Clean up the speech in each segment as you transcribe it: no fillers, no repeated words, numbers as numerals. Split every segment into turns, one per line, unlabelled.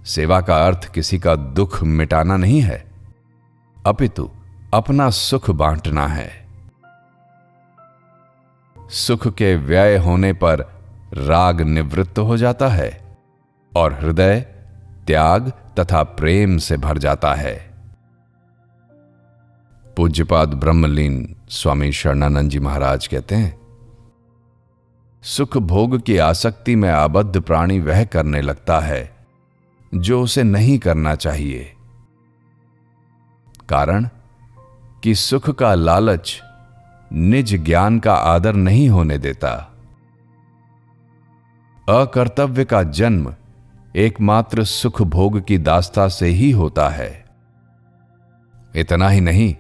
सेवा का अर्थ किसी का दुख मिटाना नहीं है, अपितु अपना सुख बांटना है। सुख के व्यय होने पर राग निवृत्त हो जाता है और हृदय त्याग तथा प्रेम से भर जाता है। पूज्यपाद ब्रह्मलीन स्वामी शरणानंद जी महाराज कहते हैं, सुख भोग की आसक्ति में आबद्ध प्राणी वह करने लगता है जो उसे नहीं करना चाहिए। कारण कि सुख का लालच निज ज्ञान का आदर नहीं होने देता। अकर्तव्य का जन्म एकमात्र सुख भोग की दास्ता से ही होता है। इतना ही नहीं,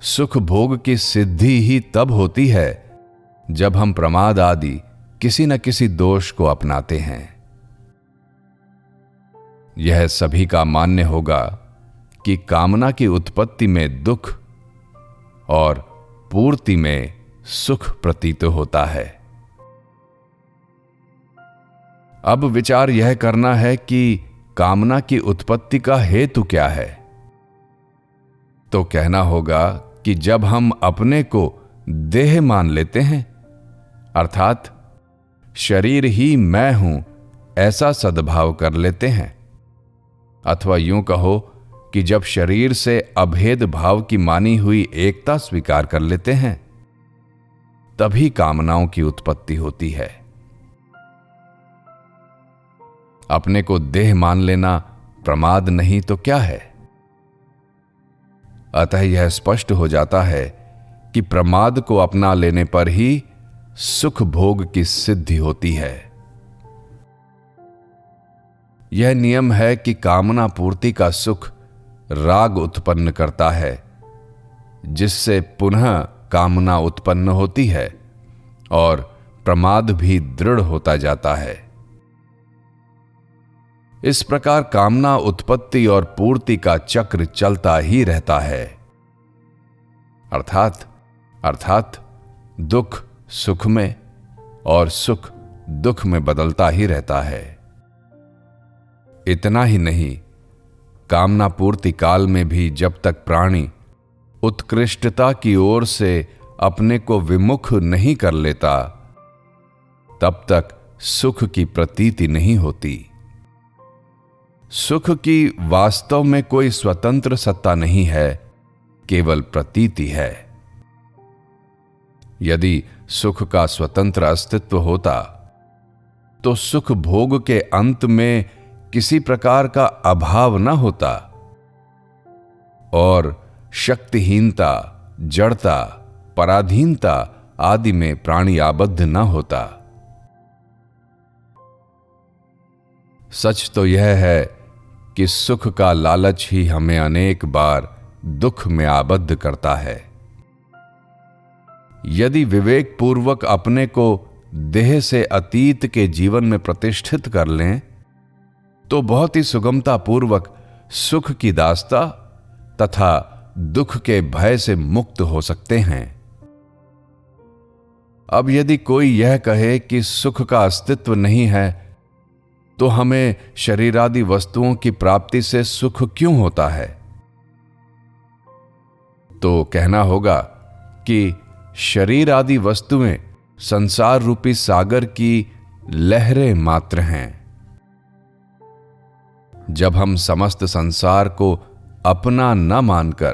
सुख भोग की सिद्धि ही तब होती है जब हम प्रमाद आदि किसी न किसी दोष को अपनाते हैं। यह सभी का मान्य होगा कि कामना की उत्पत्ति में दुख और पूर्ति में सुख प्रतीत होता है। अब विचार यह करना है कि कामना की उत्पत्ति का हेतु क्या है। तो कहना होगा कि जब हम अपने को देह मान लेते हैं, अर्थात शरीर ही मैं हूं ऐसा सद्भाव कर लेते हैं, अथवा यूं कहो कि जब शरीर से अभेद भाव की मानी हुई एकता स्वीकार कर लेते हैं, तभी कामनाओं की उत्पत्ति होती है। अपने को देह मान लेना प्रमाद नहीं तो क्या है। अतः यह स्पष्ट हो जाता है कि प्रमाद को अपना लेने पर ही सुख भोग की सिद्धि होती है। यह नियम है कि कामना पूर्ति का सुख राग उत्पन्न करता है, जिससे पुनः कामना उत्पन्न होती है और प्रमाद भी दृढ़ होता जाता है। इस प्रकार कामना उत्पत्ति और पूर्ति का चक्र चलता ही रहता है। अर्थात दुख सुख में और सुख दुख में बदलता ही रहता है। इतना ही नहीं, कामना पूर्ति काल में भी जब तक प्राणी उत्कृष्टता की ओर से अपने को विमुख नहीं कर लेता, तब तक सुख की प्रतीति नहीं होती। सुख की वास्तव में कोई स्वतंत्र सत्ता नहीं है, केवल प्रतीति है। यदि सुख का स्वतंत्र अस्तित्व होता तो सुख भोग के अंत में किसी प्रकार का अभाव न होता और शक्तिहीनता, जड़ता, पराधीनता आदि में प्राणी आबद्ध न होता। सच तो यह है कि सुख का लालच ही हमें अनेक बार दुख में आबद्ध करता है। यदि विवेक पूर्वक अपने को देह से अतीत के जीवन में प्रतिष्ठित कर लें, तो बहुत ही सुगमता पूर्वक सुख की दास्ता तथा दुख के भय से मुक्त हो सकते हैं। अब यदि कोई यह कहे कि सुख का अस्तित्व नहीं है, तो हमें शरीरादि वस्तुओं की प्राप्ति से सुख क्यों होता है? तो कहना होगा कि शरीर आदि वस्तुएं संसार रूपी सागर की लहरें मात्र हैं। जब हम समस्त संसार को अपना न मानकर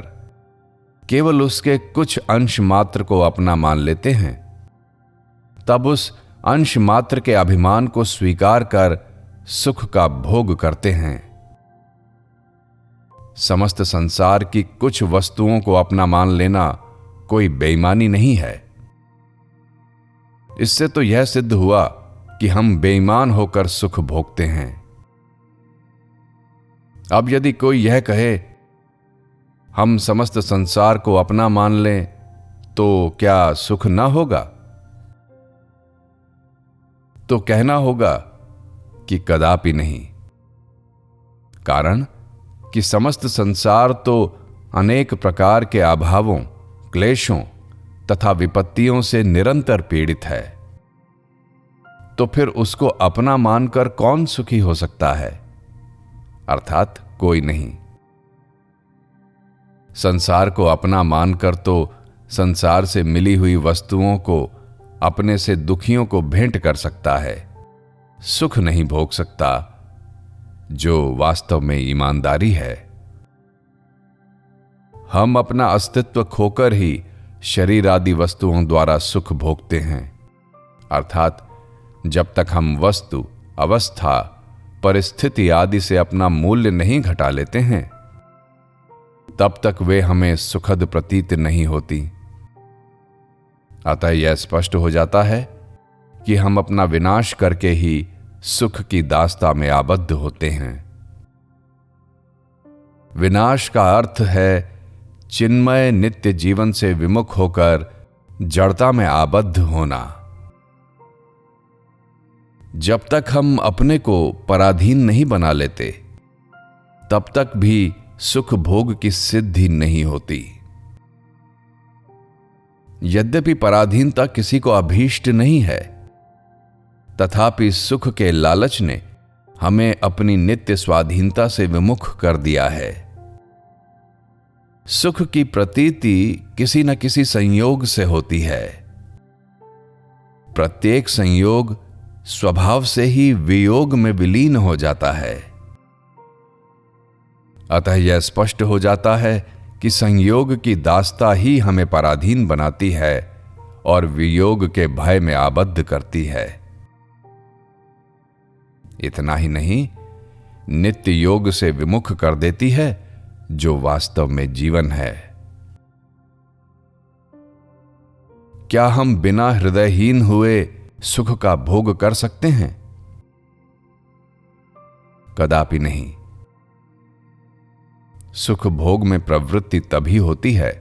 केवल उसके कुछ अंश मात्र को अपना मान लेते हैं, तब उस अंश मात्र के अभिमान को स्वीकार कर सुख का भोग करते हैं। समस्त संसार की कुछ वस्तुओं को अपना मान लेना कोई बेईमानी नहीं है। इससे तो यह सिद्ध हुआ कि हम बेईमान होकर सुख भोगते हैं। अब यदि कोई यह कहे हम समस्त संसार को अपना मान लें, तो क्या सुख ना होगा? तो कहना होगा कि कदापि नहीं। कारण कि समस्त संसार तो अनेक प्रकार के अभावों, क्लेशों तथा विपत्तियों से निरंतर पीड़ित है। तो फिर उसको अपना मानकर कौन सुखी हो सकता है? अर्थात कोई नहीं। संसार को अपना मानकर तो संसार से मिली हुई वस्तुओं को अपने से दुखियों को भेंट कर सकता है, सुख नहीं भोग सकता, जो वास्तव में ईमानदारी है। हम अपना अस्तित्व खोकर ही शरीर आदि वस्तुओं द्वारा सुख भोगते हैं, अर्थात जब तक हम वस्तु, अवस्था, परिस्थिति आदि से अपना मूल्य नहीं घटा लेते हैं, तब तक वे हमें सुखद प्रतीत नहीं होती। अतः यह स्पष्ट हो जाता है कि हम अपना विनाश करके ही सुख की दास्ता में आबद्ध होते हैं। विनाश का अर्थ है चिन्मय नित्य जीवन से विमुख होकर जड़ता में आबद्ध होना। जब तक हम अपने को पराधीन नहीं बना लेते, तब तक भी सुख भोग की सिद्धि नहीं होती। यद्यपि पराधीनता किसी को अभीष्ट नहीं है, तथापि सुख के लालच ने हमें अपनी नित्य स्वाधीनता से विमुख कर दिया है। सुख की प्रतीति किसी न किसी संयोग से होती है। प्रत्येक संयोग स्वभाव से ही वियोग में विलीन हो जाता है। अतः यह स्पष्ट हो जाता है कि संयोग की दास्ता ही हमें पराधीन बनाती है और वियोग के भय में आबद्ध करती है। इतना ही नहीं, नित्य योग से विमुख कर देती है, जो वास्तव में जीवन है। क्या हम बिना हृदयहीन हुए सुख का भोग कर सकते हैं? कदापि नहीं। सुख भोग में प्रवृत्ति तभी होती है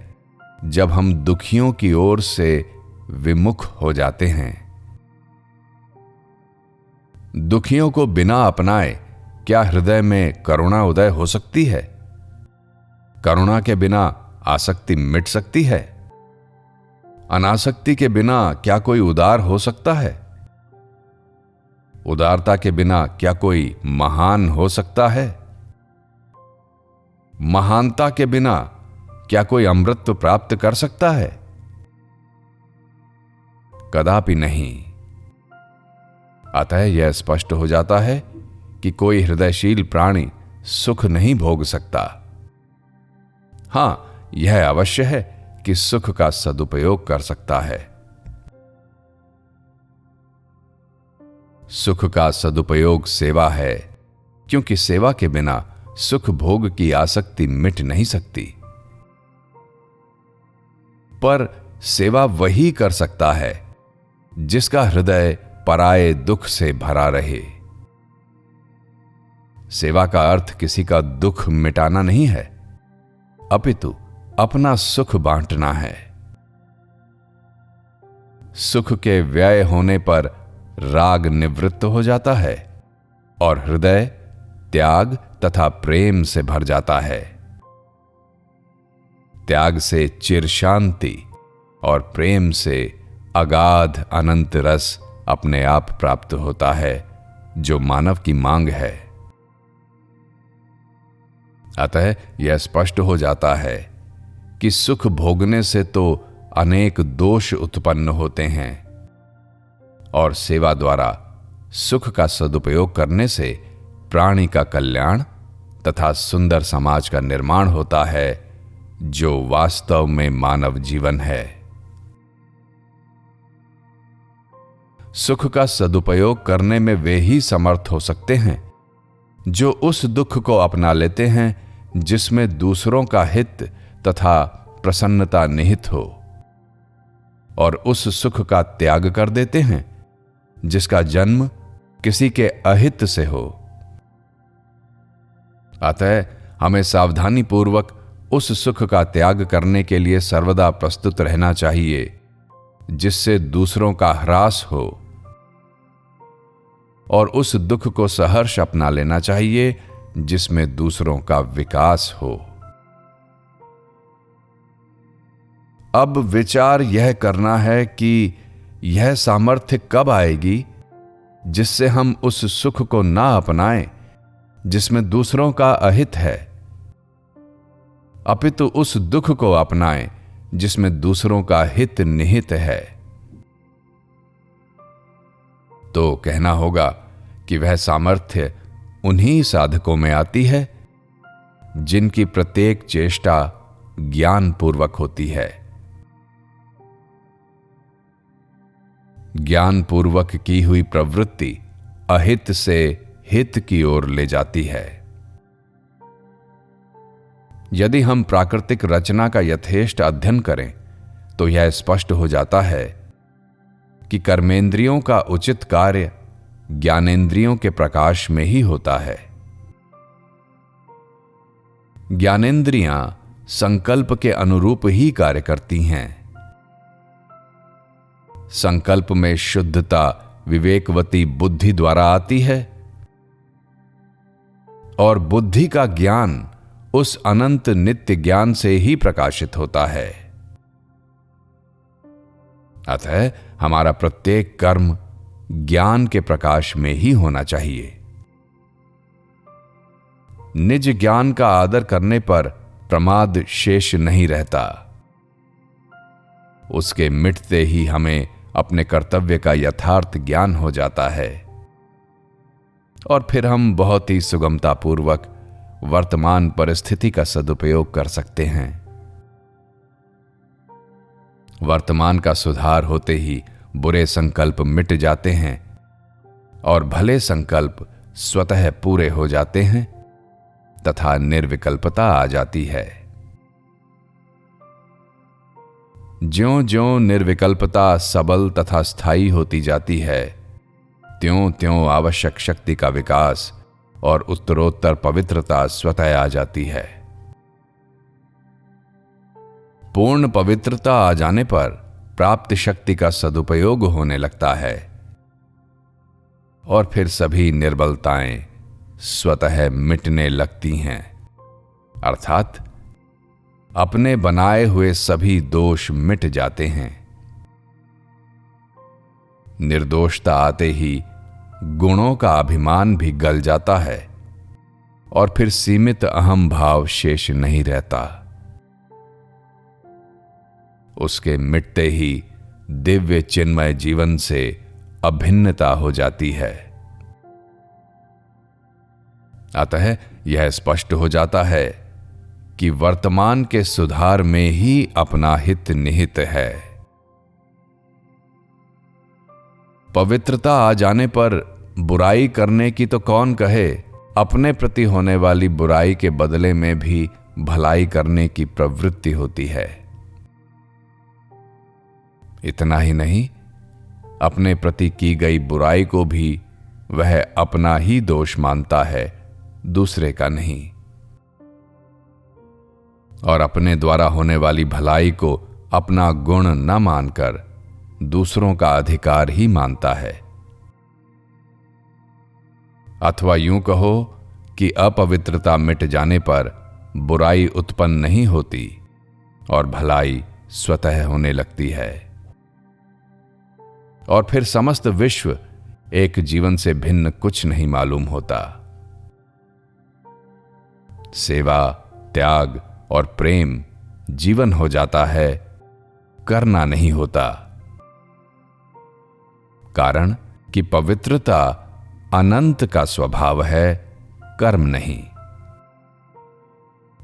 जब हम दुखियों की ओर से विमुख हो जाते हैं। दुखियों को बिना अपनाए क्या हृदय में करुणा उदय हो सकती है? करुणा के बिना आसक्ति मिट सकती है? अनासक्ति के बिना क्या कोई उदार हो सकता है? उदारता के बिना क्या कोई महान हो सकता है? महानता के बिना क्या कोई अमृतत्व प्राप्त कर सकता है? कदापि नहीं। अतः यह स्पष्ट हो जाता है कि कोई हृदयशील प्राणी सुख नहीं भोग सकता। हां, यह अवश्य है कि सुख का सदुपयोग कर सकता है। सुख का सदुपयोग सेवा है, क्योंकि सेवा के बिना सुख भोग की आसक्ति मिट नहीं सकती। पर सेवा वही कर सकता है जिसका हृदय पराये दुख से भरा रहे। सेवा का अर्थ किसी का दुख मिटाना नहीं है, अपितु अपना सुख बांटना है। सुख के व्यय होने पर राग निवृत्त हो जाता है और हृदय त्याग तथा प्रेम से भर जाता है। त्याग से चिर शांति और प्रेम से अगाध अनंत रस अपने आप प्राप्त होता है, जो मानव की मांग है। अतः यह स्पष्ट हो जाता है कि सुख भोगने से तो अनेक दोष उत्पन्न होते हैं और सेवा द्वारा सुख का सदुपयोग करने से प्राणी का कल्याण तथा सुंदर समाज का निर्माण होता है, जो वास्तव में मानव जीवन है। सुख का सदुपयोग करने में वे ही समर्थ हो सकते हैं जो उस दुख को अपना लेते हैं जिसमें दूसरों का हित तथा प्रसन्नता निहित हो, और उस सुख का त्याग कर देते हैं जिसका जन्म किसी के अहित से हो। अतः हमें सावधानी पूर्वक उस सुख का त्याग करने के लिए सर्वदा प्रस्तुत रहना चाहिए जिससे दूसरों का ह्रास हो, और उस दुख को सहर्ष अपना लेना चाहिए जिसमें दूसरों का विकास हो। अब विचार यह करना है कि यह सामर्थ्य कब आएगी जिससे हम उस सुख को ना अपनाएं जिसमें दूसरों का अहित है, अपितु उस दुख को अपनाएं जिसमें दूसरों का हित निहित है। तो कहना होगा कि वह सामर्थ्य उन्हीं साधकों में आती है जिनकी प्रत्येक चेष्टा ज्ञान पूर्वक होती है। ज्ञान पूर्वक की हुई प्रवृत्ति अहित से हित की ओर ले जाती है। यदि हम प्राकृतिक रचना का यथेष्ट अध्ययन करें तो यह स्पष्ट हो जाता है कि कर्मेंद्रियों का उचित कार्य ज्ञानेंद्रियों के प्रकाश में ही होता है। ज्ञानेंद्रियां संकल्प के अनुरूप ही कार्य करती हैं। संकल्प में शुद्धता विवेकवती बुद्धि द्वारा आती है और बुद्धि का ज्ञान उस अनंत नित्य ज्ञान से ही प्रकाशित होता है। अतः हमारा प्रत्येक कर्म ज्ञान के प्रकाश में ही होना चाहिए। निज ज्ञान का आदर करने पर प्रमाद शेष नहीं रहता। उसके मिटते ही हमें अपने कर्तव्य का यथार्थ ज्ञान हो जाता है और फिर हम बहुत ही सुगमतापूर्वक वर्तमान परिस्थिति का सदुपयोग कर सकते हैं। वर्तमान का सुधार होते ही बुरे संकल्प मिट जाते हैं और भले संकल्प स्वतः पूरे हो जाते हैं तथा निर्विकल्पता आ जाती है। ज्यों-ज्यों निर्विकल्पता सबल तथा स्थायी होती जाती है, त्यों-त्यों आवश्यक शक्ति का विकास और उत्तरोत्तर पवित्रता स्वतः आ जाती है। पूर्ण पवित्रता आ जाने पर प्राप्त शक्ति का सदुपयोग होने लगता है और फिर सभी निर्बलताएं स्वतः मिटने लगती हैं, अर्थात अपने बनाए हुए सभी दोष मिट जाते हैं। निर्दोषता आते ही गुणों का अभिमान भी गल जाता है और फिर सीमित अहम भाव शेष नहीं रहता। उसके मिटते ही दिव्य चिन्मय जीवन से अभिन्नता हो जाती है। अतः यह स्पष्ट हो जाता है कि वर्तमान के सुधार में ही अपना हित निहित है। पवित्रता आ जाने पर बुराई करने की तो कौन कहे, अपने प्रति होने वाली बुराई के बदले में भी भलाई करने की प्रवृत्ति होती है। इतना ही नहीं, अपने प्रति की गई बुराई को भी वह अपना ही दोष मानता है, दूसरे का नहीं, और अपने द्वारा होने वाली भलाई को अपना गुण न मानकर दूसरों का अधिकार ही मानता है। अथवा यूं कहो कि अपवित्रता मिट जाने पर बुराई उत्पन्न नहीं होती और भलाई स्वतः होने लगती है और फिर समस्त विश्व एक जीवन से भिन्न कुछ नहीं मालूम होता। सेवा, त्याग और प्रेम जीवन हो जाता है, करना नहीं होता। कारण कि पवित्रता अनंत का स्वभाव है, कर्म नहीं।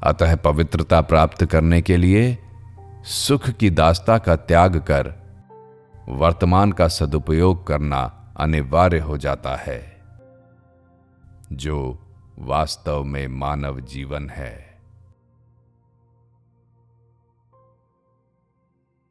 अतः पवित्रता प्राप्त करने के लिए सुख की दास्ता का त्याग कर वर्तमान का सदुपयोग करना अनिवार्य हो जाता है, जो वास्तव में मानव जीवन है।